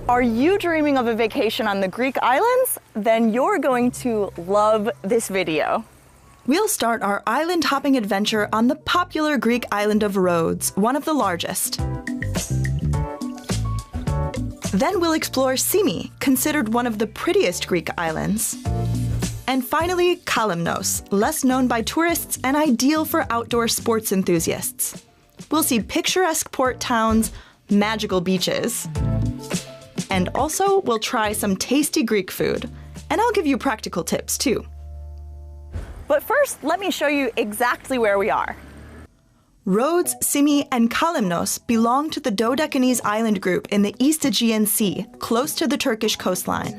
Are you dreaming of a vacation on the Greek islands? Then you're going to love this video. We'll start our island hopping adventure on the popular Greek island of Rhodes, one of the largest. Then we'll explore Symi, considered one of the prettiest Greek islands. And finally, Kalymnos, less known by tourists and ideal for outdoor sports enthusiasts. We'll see picturesque port towns, magical beaches. And also, we'll try some tasty Greek food. And I'll give you practical tips, too. But first, let me show you exactly where we are. Rhodes, Symi, and Kalymnos belong to the Dodecanese island group in the East Aegean Sea, close to the Turkish coastline.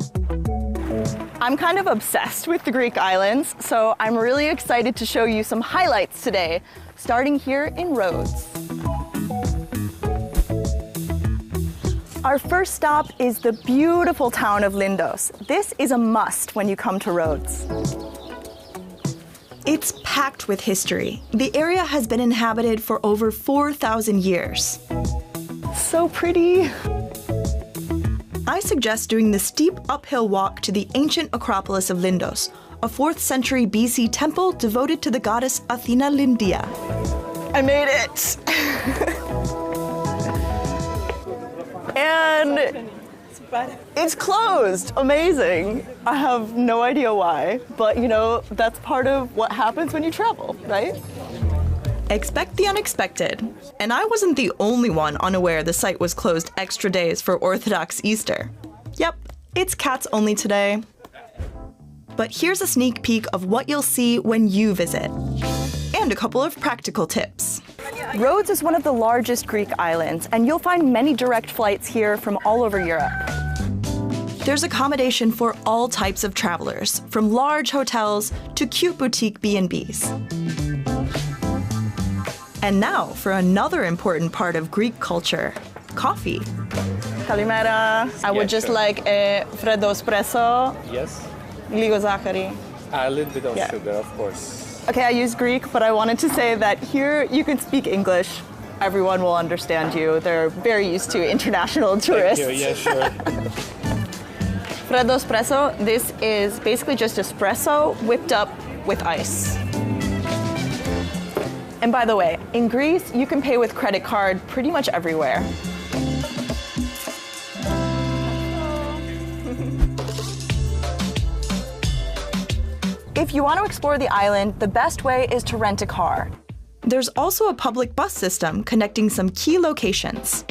I'm kind of obsessed with the Greek islands, so I'm really excited to show you some highlights today, starting here in Rhodes. Our first stop is the beautiful town of Lindos. This is a must when you come to Rhodes. It's packed with history. The area has been inhabited for over 4,000 years. So pretty. I suggest doing the steep uphill walk to the ancient Acropolis of Lindos, a 4th century BC temple devoted to the goddess Athena Lindia. I made it! And it's closed. Amazing. I have no idea why, but you know, that's part of what happens when you travel, right? Expect the unexpected. And I wasn't the only one unaware the site was closed extra days for Orthodox Easter. Yep, it's cats only today. But here's a sneak peek of what you'll see when you visit. And a couple of practical tips. Rhodes is one of the largest Greek islands, and you'll find many direct flights here from all over Europe. There's accommodation for all types of travelers, from large hotels to cute boutique B&Bs. And now for another important part of Greek culture, coffee. Kalimera. I would just like a freddo espresso. Yes. Λίγο ζάχαρη. A little bit of sugar, of course. Okay, I use Greek, but I wanted to say that here you can speak English. Everyone will understand you. They're very used to international tourists. Thank you. Yeah, sure. Freddo espresso, this is basically just espresso whipped up with ice. And by the way, in Greece, you can pay with credit card pretty much everywhere. If you want to explore the island, the best way is to rent a car. There's also a public bus system connecting some key locations.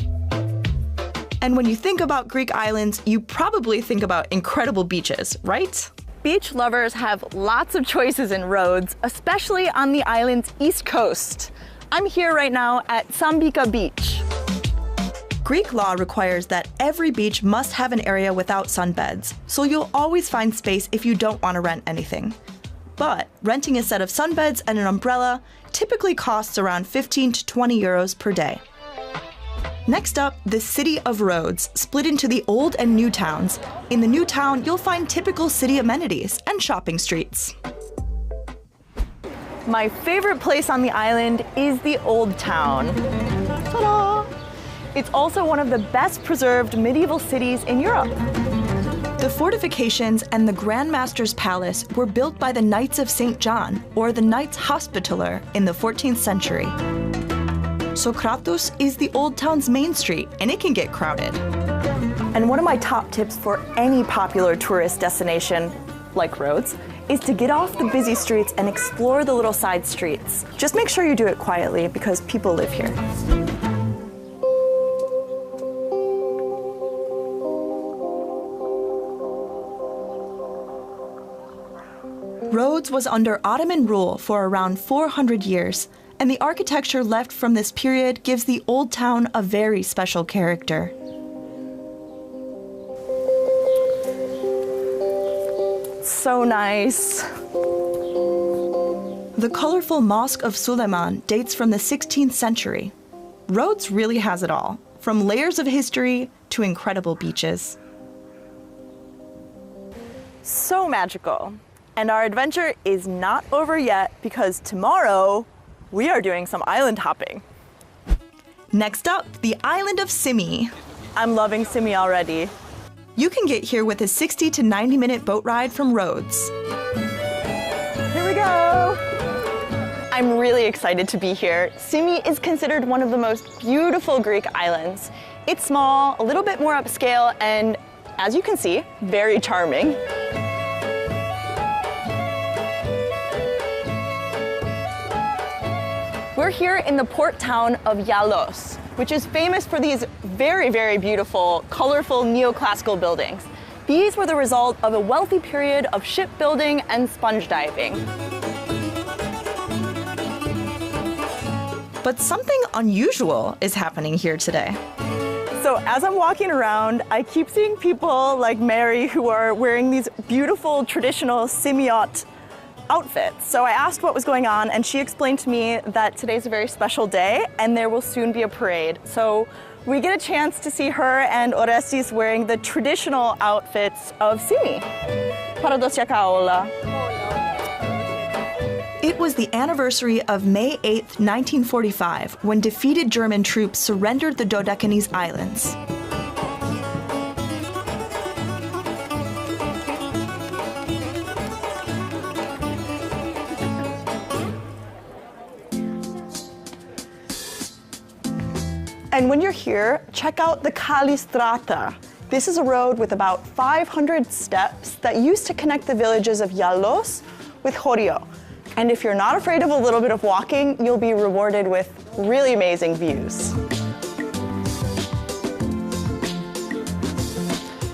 And when you think about Greek islands, you probably think about incredible beaches, right? Beach lovers have lots of choices in Rhodes, especially on the island's east coast. I'm here right now at Sambika Beach. Greek law requires that every beach must have an area without sunbeds, so you'll always find space if you don't want to rent anything. But renting a set of sunbeds and an umbrella typically costs around 15 to 20 euros per day. Next up, the city of Rhodes, split into the old and new towns. In the new town, you'll find typical city amenities and shopping streets. My favorite place on the island is the old town. Ta-da! It's also one of the best preserved medieval cities in Europe. The fortifications and the Grand Master's Palace were built by the Knights of St. John, or the Knights Hospitaller, in the 14th century. Sokratos is the old town's main street, and it can get crowded. And one of my top tips for any popular tourist destination, like Rhodes, is to get off the busy streets and explore the little side streets. Just make sure you do it quietly, because people live here. Rhodes was under Ottoman rule for around 400 years, and the architecture left from this period gives the old town a very special character. So nice. The colorful Mosque of Suleiman dates from the 16th century. Rhodes really has it all, from layers of history to incredible beaches. So magical. And our adventure is not over yet, because tomorrow we are doing some island hopping. Next up, the island of Symi. I'm loving Symi already. You can get here with a 60 to 90 minute boat ride from Rhodes. Here we go. I'm really excited to be here. Symi is considered one of the most beautiful Greek islands. It's small, a little bit more upscale, and as you can see, very charming. We're here in the port town of Yalos, which is famous for these very, very beautiful, colorful neoclassical buildings. These were the result of a wealthy period of shipbuilding and sponge diving. But something unusual is happening here today. So as I'm walking around, I keep seeing people like Mary who are wearing these beautiful traditional Symiot outfits. So I asked what was going on, and she explained to me that today's a very special day and there will soon be a parade. So we get a chance to see her and Orestes wearing the traditional outfits of Symi. Paradosia kaola. It was the anniversary of May 8th, 1945, when defeated German troops surrendered the Dodecanese Islands. And when you're here, check out the Kalistrata. This is a road with about 500 steps that used to connect the villages of Yalos with Chorio. And if you're not afraid of a little bit of walking, you'll be rewarded with really amazing views.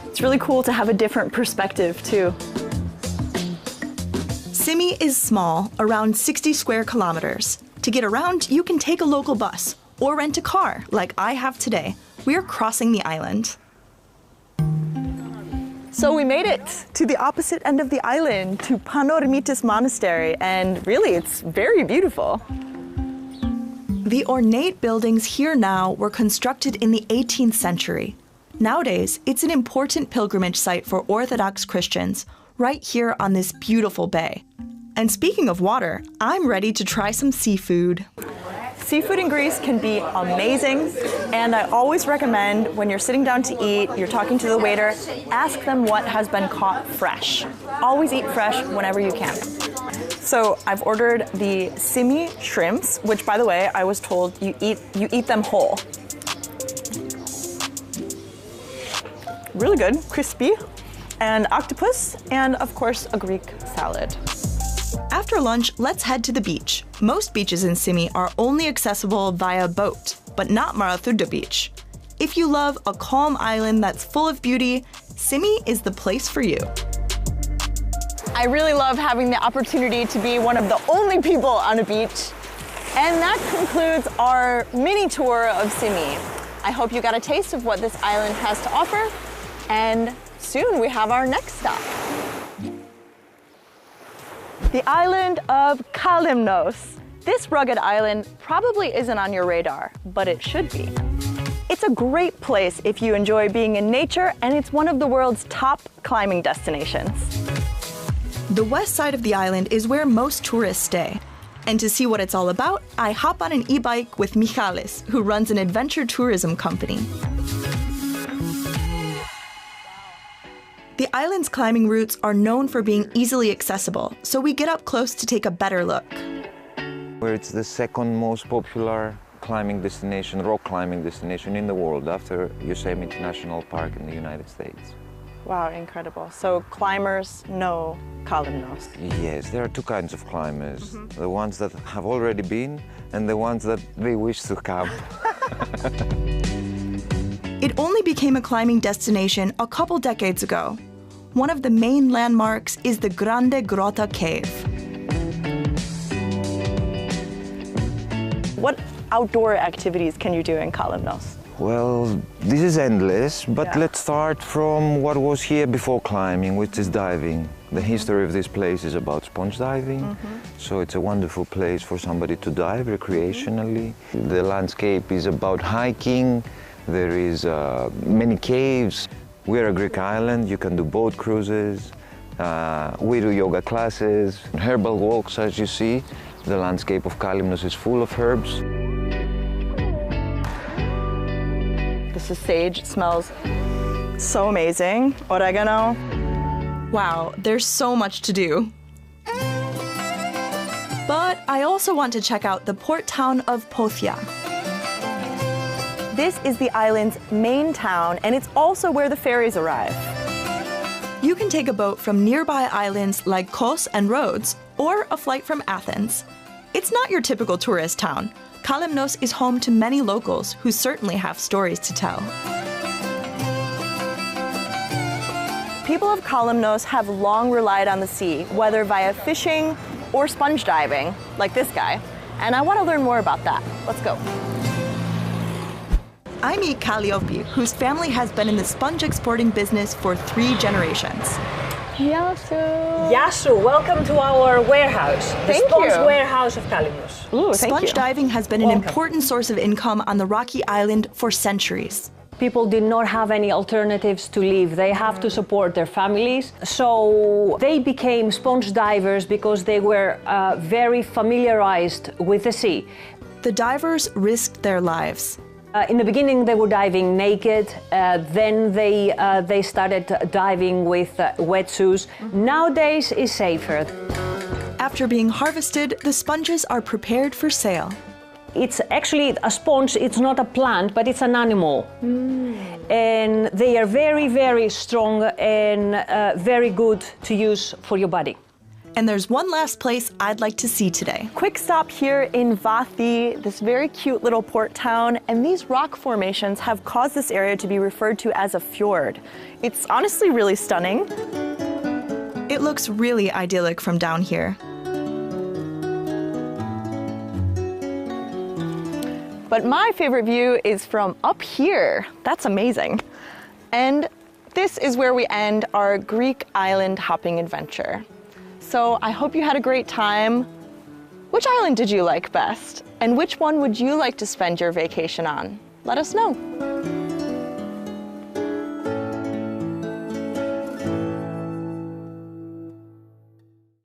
It's really cool to have a different perspective too. Symi is small, around 60 square kilometers. To get around, you can take a local bus or rent a car, like I have today. We're crossing the island. So we made it to the opposite end of the island, to Panormitis Monastery, and really it's very beautiful. The ornate buildings here now were constructed in the 18th century. Nowadays, it's an important pilgrimage site for Orthodox Christians, right here on this beautiful bay. And speaking of water, I'm ready to try some seafood. Seafood in Greece can be amazing, and I always recommend when you're sitting down to eat, you're talking to the waiter, ask them what has been caught fresh. Always eat fresh whenever you can. So I've ordered the Symi shrimps, which by the way, I was told you eat them whole. Really good, crispy, and octopus, and of course a Greek salad. After lunch, let's head to the beach. Most beaches in Symi are only accessible via boat, but not Marathuda Beach. If you love a calm island that's full of beauty, Symi is the place for you. I really love having the opportunity to be one of the only people on a beach. And that concludes our mini tour of Symi. I hope you got a taste of what this island has to offer, and soon we have our next stop. The island of Kalymnos. This rugged island probably isn't on your radar, but it should be. It's a great place if you enjoy being in nature, and it's one of the world's top climbing destinations. The west side of the island is where most tourists stay. And to see what it's all about, I hop on an e-bike with Michalis, who runs an adventure tourism company. The island's climbing routes are known for being easily accessible, so we get up close to take a better look. It's the second most popular climbing destination, rock climbing destination in the world, after Yosemite National Park in the United States. Wow, incredible. So climbers know Kalymnos. Yes, there are two kinds of climbers. The ones that have already been and the ones that they wish to come. It only became a climbing destination a couple decades ago. One of the main landmarks is the Grande Grotta Cave. What outdoor activities can you do in Kalymnos? Well, this is endless, but let's start from what was here before climbing, which is diving. The history of this place is about sponge diving, so it's a wonderful place for somebody to dive recreationally. The landscape is about hiking. There is many caves. We're a Greek island. You can do boat cruises. We do yoga classes, herbal walks, as you see. The landscape of Kalymnos is full of herbs. The This is sage. It smells so amazing. Oregano. Wow, there's so much to do. But I also want to check out the port town of Pothia. This is the island's main town, and it's also where the ferries arrive. You can take a boat from nearby islands like Kos and Rhodes, or a flight from Athens. It's not your typical tourist town. Kalymnos is home to many locals who certainly have stories to tell. People of Kalymnos have long relied on the sea, whether via fishing or sponge diving, like this guy. And I want to learn more about that. Let's go. I meet Calliope, whose family has been in the sponge exporting business for 3 generations. Yasu, welcome to our warehouse, the sponge warehouse of Kalymnos. Ooh, sponge diving has been an important source of income on the rocky island for centuries. People did not have any alternatives to live. They have to support their families. So they became sponge divers because they were very familiarized with the sea. The divers risked their lives. In the beginning, they were diving naked. Then they started diving with wetsuits. Nowadays, it's safer. After being harvested, the sponges are prepared for sale. It's actually a sponge, it's not a plant, but it's an animal. And they are very, very strong and very good to use for your body. And there's one last place I'd like to see today. Quick stop here in Vathi, this very cute little port town, and these rock formations have caused this area to be referred to as a fjord. It's honestly really stunning. It looks really idyllic from down here. But my favorite view is from up here. That's amazing. And this is where we end our Greek island hopping adventure. So I hope you had a great time. Which island did you like best? And which one would you like to spend your vacation on? Let us know.